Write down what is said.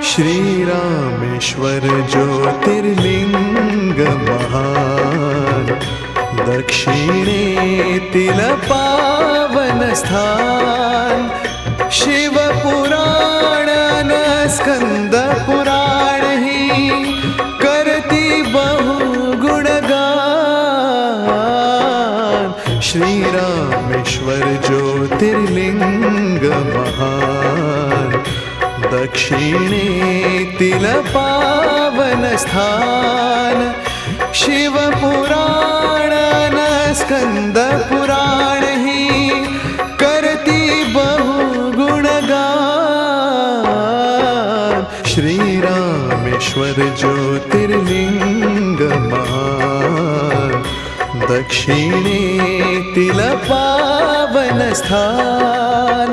श्रीरामेश्वर ज्योतिर्लिंग महान, दक्षिणेतील पावन स्थान। शिवपुराण न स्कंद पुराण ही करती बहु गुणगान। श्रीरामेश्वर ज्योतिर्लिंग महान, दक्षिणेतील पावन स्थान। शिवपुराण न स्कंद पुराण ही करती बहु गुणगान। श्रीरामेश्वर ज्योतिर्लिंग महान, दक्षिणेतील पावन स्थान।